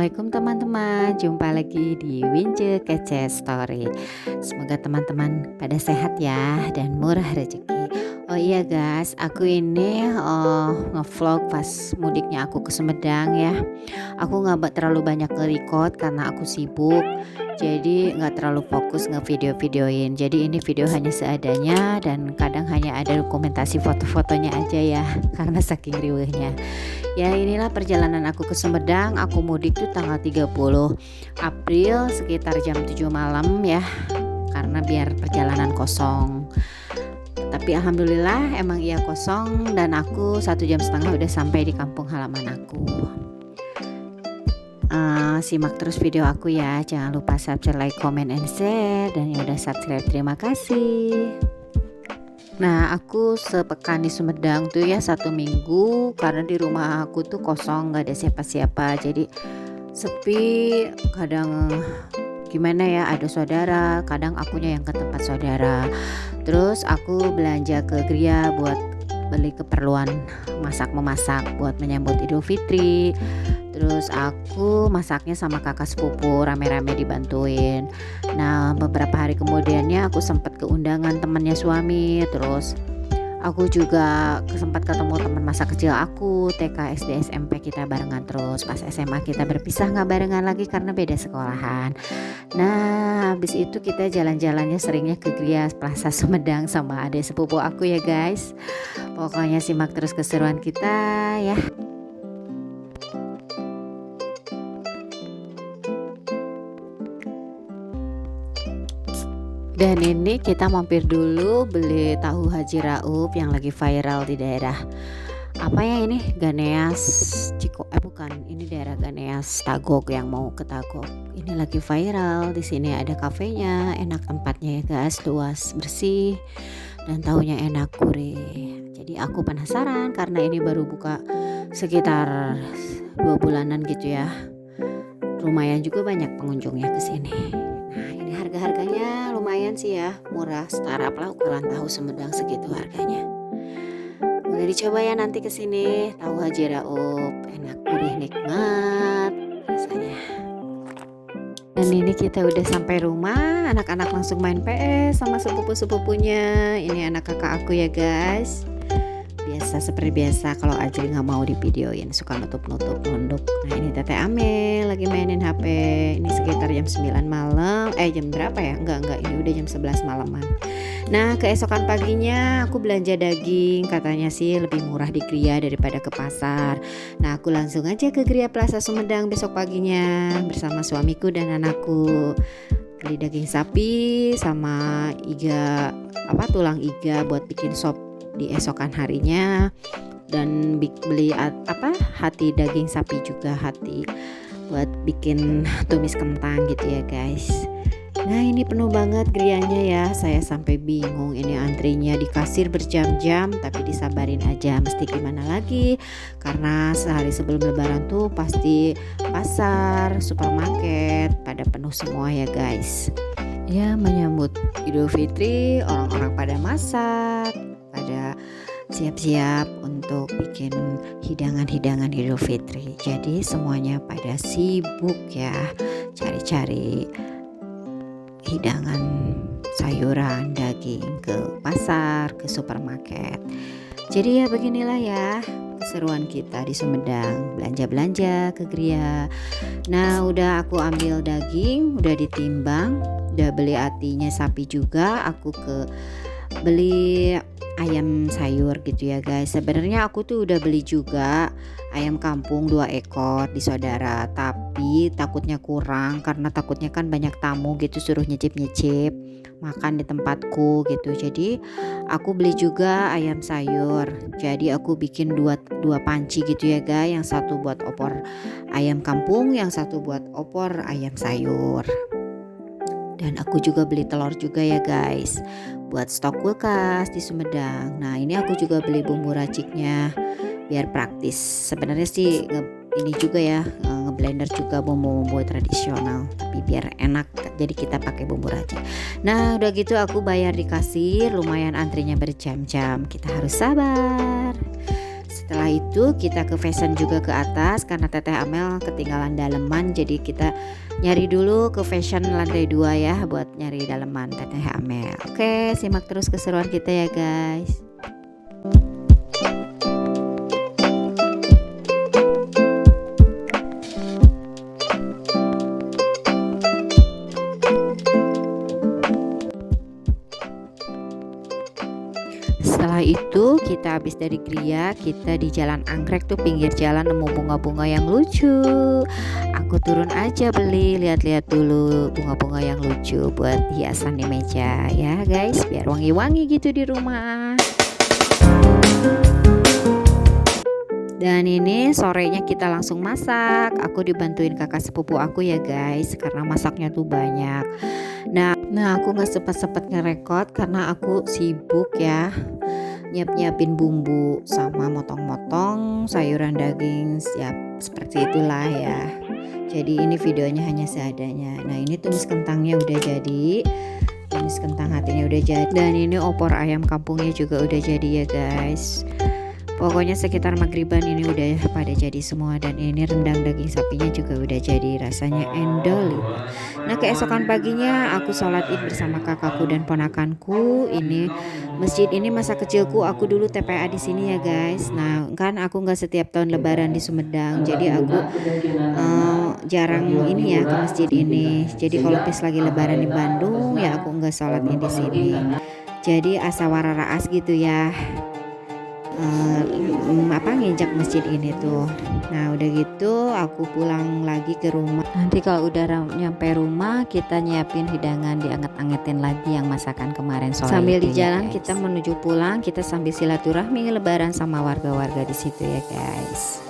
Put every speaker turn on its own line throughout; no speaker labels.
Assalamualaikum teman-teman, jumpa lagi di Winje Kece Story. Semoga teman-teman pada sehat ya dan murah rezeki. Oh iya guys, aku ini ngevlog pas mudiknya aku ke Sumedang ya. Aku nggak terlalu banyak nge-record karena aku sibuk. Jadi nggak terlalu fokus nge-video-videoin. Jadi ini video hanya seadanya dan kadang hanya ada dokumentasi foto-fotonya aja ya karena saking riwehnya. Ya inilah perjalanan aku ke Sumedang. Aku mudik tuh tanggal 30 April sekitar jam 7 malam ya. Karena biar perjalanan kosong. Tapi alhamdulillah emang iya kosong dan aku 1,5 jam udah sampai di kampung halaman aku. Simak terus video aku ya. Jangan lupa subscribe, like, comment, and share. Dan yang udah subscribe terima kasih. Nah aku sepekan di Sumedang tuh ya 1 minggu karena di rumah aku tuh kosong, gak ada siapa-siapa, jadi sepi. Kadang gimana ya, ada saudara, kadang akunya yang ke tempat saudara. Terus aku belanja ke Gria buat beli keperluan memasak buat menyambut Idul Fitri. Terus aku masaknya sama kakak sepupu, rame-rame dibantuin. Nah beberapa hari kemudiannya aku sempat ke undangan temannya suami. Terus aku juga sempat ketemu teman masa kecil aku, TK, SD, SMP kita barengan. Terus pas SMA kita berpisah, gak barengan lagi karena beda sekolahan. Nah habis itu kita jalan-jalannya seringnya ke Gria Plaza Sumedang sama adik sepupu aku ya guys. Pokoknya simak terus keseruan kita ya. Dan ini kita mampir dulu beli tahu Haji Raup yang lagi viral di daerah apa ya ini, Ganeas Ciko, bukan, ini daerah Ganeas Tagog yang mau ke Tagog. Ini lagi viral. Di sini ada kafenya, enak tempatnya ya guys, luas, bersih dan tahunya enak, gurih. Jadi aku penasaran karena ini baru buka sekitar 2 bulanan gitu ya. Lumayan juga banyak pengunjungnya ke sini. Nah, ini harga-harganya lumayan sih ya, murah, startup lah ukuran tahu Sumedang segitu harganya. Boleh dicoba ya nanti ke sini, tahu Haji Raup, enak, gurih, nikmat rasanya. Dan ini kita udah sampai rumah, anak-anak langsung main PS sama sepupu-sepupunya. Ini anak kakak aku ya guys. Biasa seperti biasa, kalau Ajri nggak mau divideoin suka nutup-nutup nunduk. Nah ini Tete Amel lagi mainin HP. Ini sekitar jam 9 malam. Jam berapa ya? Enggak, ini udah jam 11 malaman. Nah keesokan paginya aku belanja daging. Katanya sih lebih murah di Gria daripada ke pasar. Nah aku langsung aja ke Gria Plaza Sumedang besok paginya bersama suamiku dan anakku. Beli daging sapi sama tulang iga buat bikin sop di esokan harinya, dan beli hati daging sapi juga, hati buat bikin tumis kentang gitu ya guys. Nah ini penuh banget Grianya ya, saya sampai bingung ini antrinya di kasir berjam-jam, tapi disabarin aja, mesti gimana lagi karena sehari sebelum lebaran tuh pasti pasar, supermarket pada penuh semua ya guys. Ya menyambut Idul Fitri, orang-orang pada masak, pada siap-siap untuk bikin hidangan-hidangan Idul Fitri. Jadi semuanya pada sibuk ya, cari-cari hidangan sayuran, daging ke pasar, ke supermarket. Jadi ya beginilah ya keseruan kita di Sumedang, belanja-belanja ke Gria. Nah udah aku ambil daging, udah ditimbang, udah beli hatinya sapi juga. Aku beli ayam sayur gitu ya guys. Sebenarnya aku tuh udah beli juga ayam kampung 2 ekor di saudara, tapi takutnya kurang karena takutnya kan banyak tamu gitu, suruh nyicip-nyicip makan di tempatku gitu. Jadi aku beli juga ayam sayur. Jadi aku bikin dua panci gitu ya guys, yang satu buat opor ayam kampung, yang satu buat opor ayam sayur. Dan aku juga beli telur juga ya guys, buat stok kulkas di Sumedang. Nah ini aku juga beli bumbu raciknya biar praktis. Sebenarnya sih ini juga ya, ngeblender juga bumbu-bumbu tradisional, tapi biar enak jadi kita pakai bumbu racik. Nah udah gitu aku bayar di kasir, lumayan antrinya berjam-jam, kita harus sabar. Setelah itu kita ke fashion juga ke atas karena Teteh Amel ketinggalan daleman, jadi kita nyari dulu ke fashion lantai 2 ya buat nyari daleman Teteh Amel. Oke, simak terus keseruan kita ya guys. Setelah itu kita habis dari Gria, kita di Jalan Anggrek tuh pinggir jalan nemu bunga-bunga yang lucu. Aku turun aja beli, lihat-lihat dulu bunga-bunga yang lucu buat hiasan di meja ya guys, biar wangi-wangi gitu di rumah. Dan ini sorenya kita langsung masak. Aku dibantuin kakak sepupu aku ya guys, karena masaknya tuh banyak. Nah aku nggak sempet ngerekod karena aku sibuk ya nyiapin bumbu sama motong-motong sayuran daging, siap seperti itulah ya. Jadi ini videonya hanya seadanya. Nah ini tumis kentangnya udah jadi, tumis kentang hatinya udah jadi, dan ini opor ayam kampungnya juga udah jadi ya guys. Pokoknya sekitar maghriban ini udah pada jadi semua, dan ini rendang daging sapinya juga udah jadi, rasanya endol. Nah keesokan paginya aku sholat id bersama kakakku dan ponakanku. Ini masjid ini masa kecilku, aku dulu TPA di sini ya guys. Nah kan aku nggak setiap tahun lebaran di Sumedang, jadi aku jarang ini ya ke masjid ini. Jadi kalau pas lagi lebaran di Bandung ya aku nggak sholat id di sini. Jadi asa wararaas gitu ya. Ngejak masjid ini tuh. Nah udah gitu aku pulang lagi ke rumah. Nanti kalau udah nyampe rumah kita nyiapin hidangan, dianget-angetin lagi yang masakan kemarin sore. Sambil di jalan ya, kita menuju pulang, kita sambil silaturahmi lebaran sama warga-warga di situ ya guys.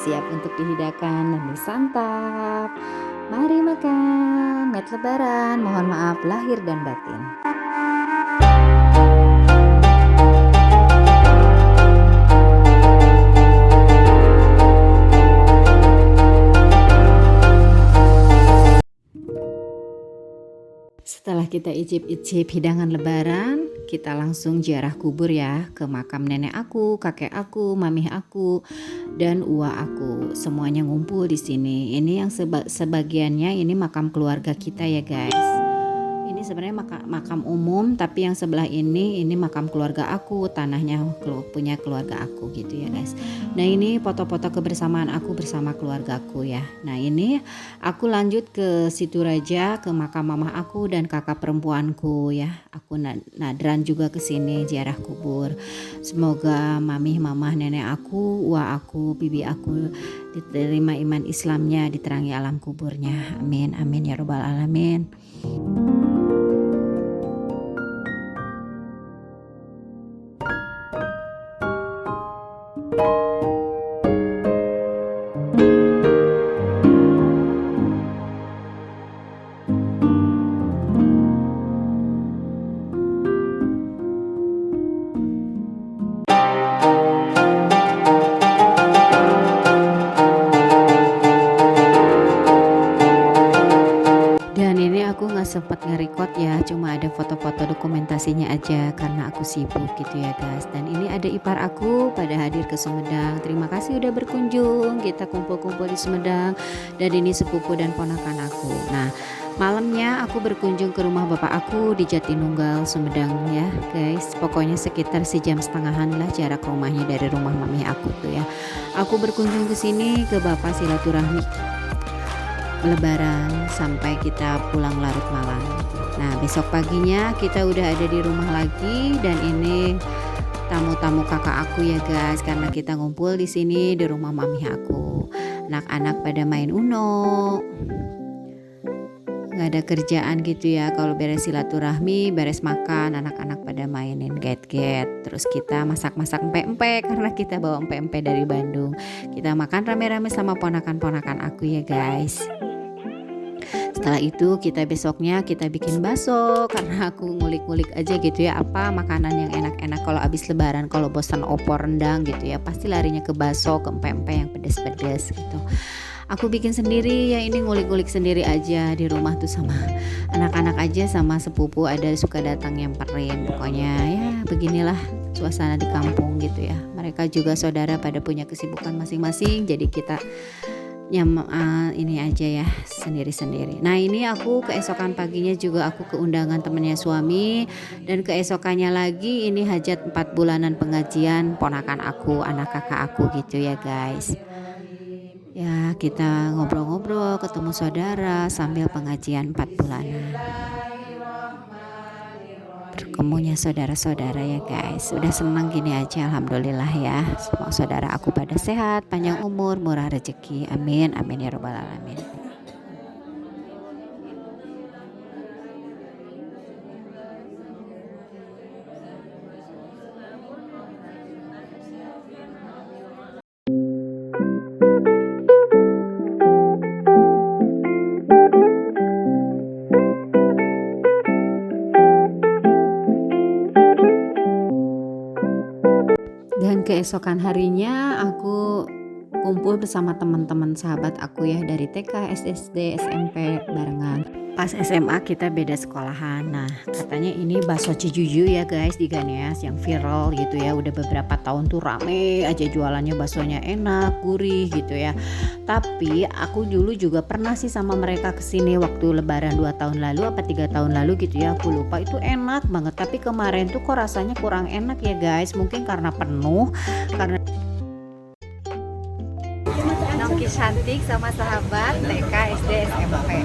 Siap untuk dihidangkan dan disantap. Mari makan, met lebaran. Mohon maaf lahir dan batin. Setelah kita icip-icip hidangan lebaran, kita langsung ziarah kubur ya, ke makam nenek aku, kakek aku, mamih aku, dan uwa aku. Semuanya ngumpul di sini. Ini yang sebagiannya ini makam keluarga kita ya guys. Ini sebenarnya makam umum, tapi yang sebelah ini makam keluarga aku, tanahnya punya keluarga aku gitu ya guys. Nah ini foto-foto kebersamaan aku bersama keluargaku ya. Nah ini aku lanjut ke Situraja, ke makam mamah aku dan kakak perempuanku ya. Aku nadran juga ke sini ziarah kubur. Semoga mamih, mamah, nenek aku, uwa aku, bibi aku diterima iman Islamnya, diterangi alam kuburnya. Amin amin ya robbal alamin. Sempat nge-record ya, cuma ada foto-foto dokumentasinya aja karena aku sibuk gitu ya guys. Dan ini ada ipar aku pada hadir ke Sumedang. Terima kasih udah berkunjung, kita kumpul-kumpul di Sumedang. Dan ini sepupu dan ponakan aku. Nah Malamnya aku berkunjung ke rumah bapak aku di Jatinunggal, Sumedang ya guys. Pokoknya sekitar sejam setengahan lah jarak rumahnya dari rumah mami aku tuh ya. Aku berkunjung ke sini ke bapak silaturahmi lebaran sampai kita pulang larut malam. Nah besok paginya kita udah ada di rumah lagi, dan ini tamu-tamu kakak aku ya guys, karena kita ngumpul di sini di rumah mami aku. Anak-anak pada main Uno, nggak ada kerjaan gitu ya, kalau beres silaturahmi, beres makan, anak-anak pada mainin get-get, terus kita masak-masak empek-empek karena kita bawa empek-empek dari Bandung. Kita makan rame-rame sama ponakan-ponakan aku ya guys. Setelah itu besoknya kita bikin bakso, karena aku ngulik-ngulik aja gitu ya apa makanan yang enak-enak kalau abis lebaran. Kalau bosan opor rendang gitu ya pasti larinya ke bakso, ke empek-empek yang pedes-pedes gitu. Aku bikin sendiri ya, ini ngulik-ngulik sendiri aja di rumah tuh, sama anak-anak aja, sama sepupu ada suka datang nyamperin. Pokoknya ya beginilah suasana di kampung gitu ya. Mereka juga saudara pada punya kesibukan masing-masing, jadi kita ini aja ya sendiri-sendiri. Nah ini aku keesokan paginya juga aku ke undangan temennya suami, dan keesokannya lagi ini hajat 4 bulanan pengajian ponakan aku, anak kakak aku gitu ya guys. Ya kita ngobrol-ngobrol, ketemu saudara sambil pengajian 4 bulanan. Berkemunya saudara-saudara ya guys. Udah senang gini aja, alhamdulillah ya. Semua saudara aku pada sehat, panjang umur, murah rezeki. Amin, amin ya robbal alamin. Dan keesokan harinya aku kumpul bersama teman-teman sahabat aku ya, dari TK, SD, SMP barengan. Pas SMA kita beda sekolahan. Nah katanya ini bakso Cijuju ya guys di Ganeas yang viral gitu ya. Udah beberapa tahun tuh rame aja jualannya, baksonya enak, gurih gitu ya. Tapi aku dulu juga pernah sih sama mereka kesini waktu lebaran 2 tahun lalu apa 3 tahun lalu gitu ya. Aku lupa, itu enak banget. Tapi kemarin tuh kok rasanya kurang enak ya guys. Mungkin karena penuh, karena Nongki cantik sama sahabat TK, SD, SMP.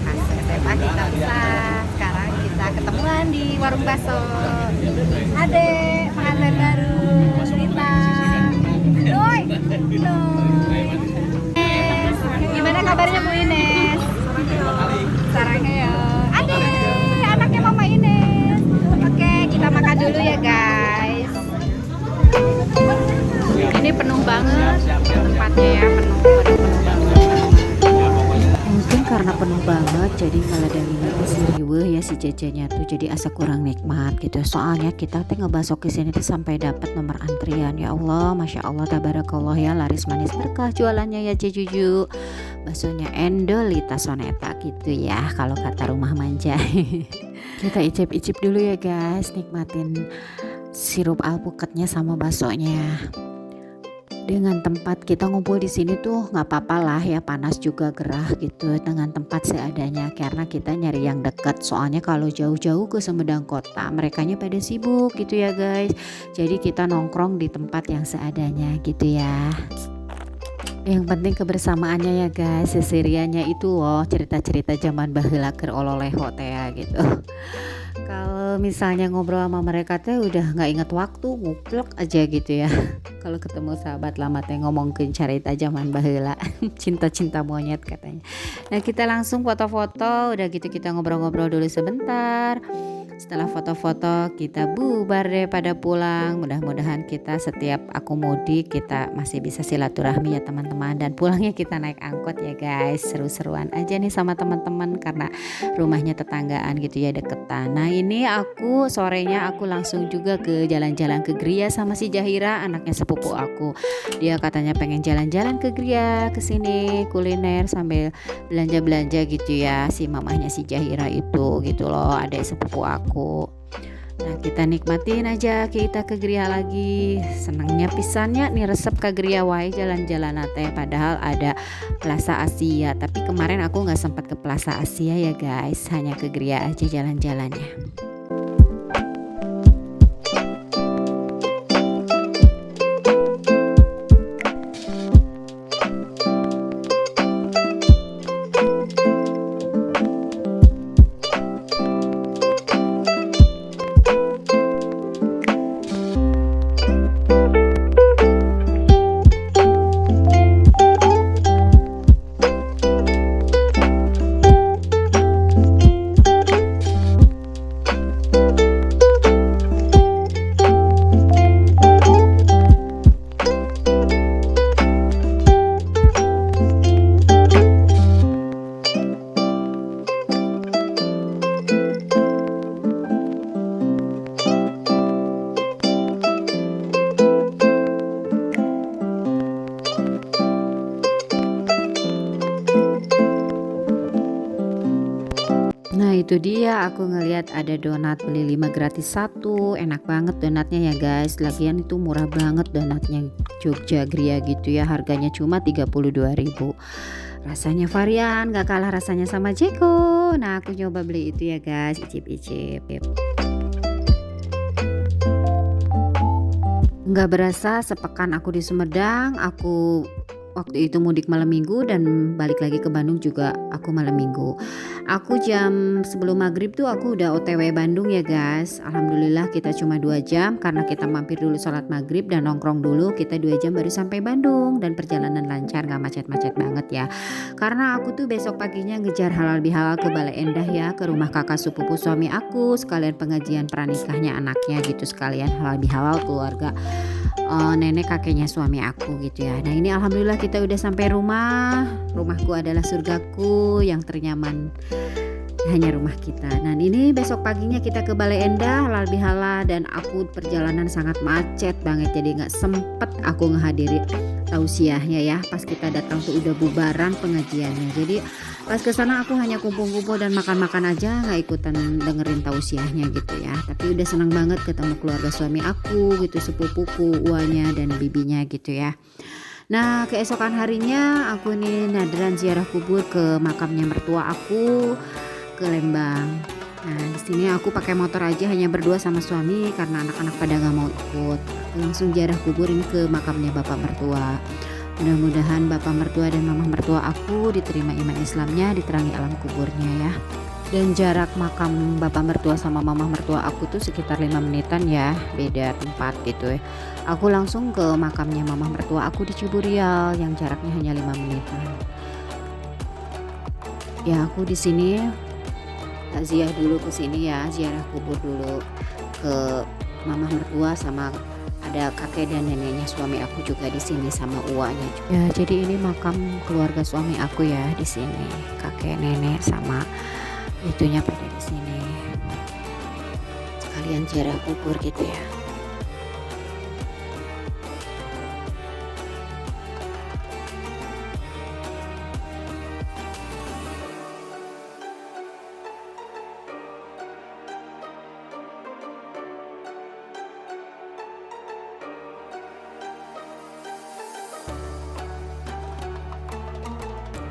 Pas SMA kita bisa, sekarang kita ketemuan di warung bakso. Ade, pengantin baru, Rita, Doi, gimana kabarnya Bu Ines? Sarangnya ya. Ade, anaknya Mama Ines. Oke, kita makan dulu ya guys. Ini penuh banget tempatnya ya, penuh banget. Mungkin karena penuh banget jadi ngaladangin si riweuh ya si jajannya tuh, jadi asa kurang nikmat gitu. Soalnya kita teh ngebasok ke sini tuh sampai dapat nomor antrian. Ya Allah, masya Allah, tabarakallah ya, laris manis berkah jualannya ya Cijuju. Baksonya endolita soneta gitu ya kalau kata rumah manja. Kita icip-icip dulu ya guys, nikmatin sirup alpukatnya sama baksonya. Dengan tempat kita ngumpul di sini tuh nggak apa-apa lah ya, panas juga gerah gitu, dengan tempat seadanya karena kita nyari yang dekat. Soalnya kalau jauh-jauh ke Sumedang kota merekanya pada sibuk gitu ya guys, jadi kita nongkrong di tempat yang seadanya gitu ya. Yang penting kebersamaannya ya guys, seseriannya itu loh, cerita-cerita zaman baheula keur ololeho teh ya gitu. Kalau misalnya ngobrol sama mereka teh udah nggak inget waktu, nguplek aja gitu ya. Kalau ketemu sahabat lama teh ngomongin cerita zaman baheula, cinta-cinta monyet katanya. Nah kita langsung foto-foto, udah gitu kita ngobrol-ngobrol dulu sebentar. Setelah foto-foto kita bubar deh pada pulang. Mudah-mudahan kita setiap aku mudik kita masih bisa silaturahmi ya teman-teman, dan pulangnya kita naik angkot ya guys. Seru-seruan aja nih sama teman-teman karena rumahnya tetanggaan gitu ya, deketan. Nah ini aku sorenya aku langsung juga ke jalan-jalan ke Gria sama si Jahira, anaknya sepupu aku. Dia katanya pengen jalan-jalan ke Gria, ke sini kuliner sambil belanja-belanja gitu ya, si mamahnya si Jahira itu gitu loh, adik sepupu aku. Nah, kita nikmatin aja kita ke Gria lagi. Senangnya pisannya nih resep ke Gria wae jalan-jalan teh padahal ada Plaza Asia. Tapi kemarin aku nggak sempat ke Plaza Asia ya guys, hanya ke Gria aja jalan-jalannya. Nah itu dia aku ngelihat ada donat beli 5 gratis 1. Enak banget donatnya ya guys. Lagian itu murah banget donatnya Jogja Gria gitu ya. Harganya cuma 32.000. Rasanya varian gak kalah rasanya sama Jeko. Nah aku coba beli itu ya guys. Icip-icip. Nggak berasa sepekan aku di Sumedang, aku waktu itu mudik malam minggu dan balik lagi ke Bandung juga aku malam minggu. Aku jam sebelum maghrib tuh aku udah OTW Bandung ya guys. Alhamdulillah kita cuma 2 jam karena kita mampir dulu sholat maghrib dan nongkrong dulu. Kita 2 jam baru sampai Bandung dan perjalanan lancar gak macet-macet banget ya. Karena aku tuh besok paginya ngejar halal bihalal ke Bale Endah ya, ke rumah kakak sepupu suami aku, sekalian pengajian pranikahnya anaknya gitu, sekalian halal bihalal keluarga nenek kakeknya suami aku gitu ya. Nah ini alhamdulillah kita udah sampai rumah. Rumahku adalah surgaku yang ternyaman hanya rumah kita. Nah ini besok paginya kita ke Bale Endah halal bihalal dan aku perjalanan sangat macet banget jadi nggak sempet aku ngehadiri tausiahnya ya. Pas kita datang tuh udah bubaran pengajiannya. Jadi pas kesana aku hanya kumpul-kumpul dan makan-makan aja, nggak ikutan dengerin tausiahnya gitu ya. Tapi udah senang banget ketemu keluarga suami aku gitu, sepupuku, uanya dan bibinya gitu ya. Nah keesokan harinya aku nih nadran ziarah kubur ke makamnya mertua aku ke Lembang. Nah di sini aku pakai motor aja hanya berdua sama suami karena anak-anak pada nggak mau ikut. Aku langsung ziarah kubur ini ke makamnya bapak mertua. Mudah-mudahan bapak mertua dan mama mertua aku diterima iman Islamnya, diterangi alam kuburnya ya. Dan jarak makam bapak mertua sama mama mertua aku tuh sekitar 5 menitan ya, beda tempat gitu ya. Aku langsung ke makamnya mama mertua aku di Ciburial yang jaraknya hanya 5 menitan. Ya aku di sini takziah dulu ke sini ya, ziarah kubur dulu ke mama mertua sama ada kakek dan neneknya suami aku juga di sini sama uanya. Ya, jadi ini makam keluarga suami aku ya di sini. Kakek, nenek sama itunya pada di sini. Sekalian ziarah kubur gitu ya.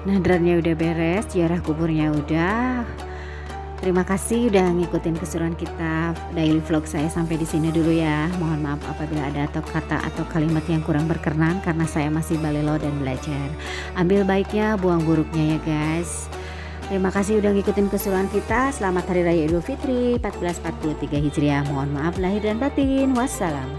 Nadrannya udah beres, ziarah kuburnya udah. Terima kasih udah ngikutin keseruan kita daily vlog saya sampai di sini dulu ya. Mohon maaf apabila ada atau kata atau kalimat yang kurang berkenan karena saya masih balelo dan belajar. Ambil baiknya, buang buruknya ya guys. Terima kasih udah ngikutin keseruan kita. Selamat Hari Raya Idul Fitri 1443 Hijriah. Mohon maaf lahir dan batin. Wassalam.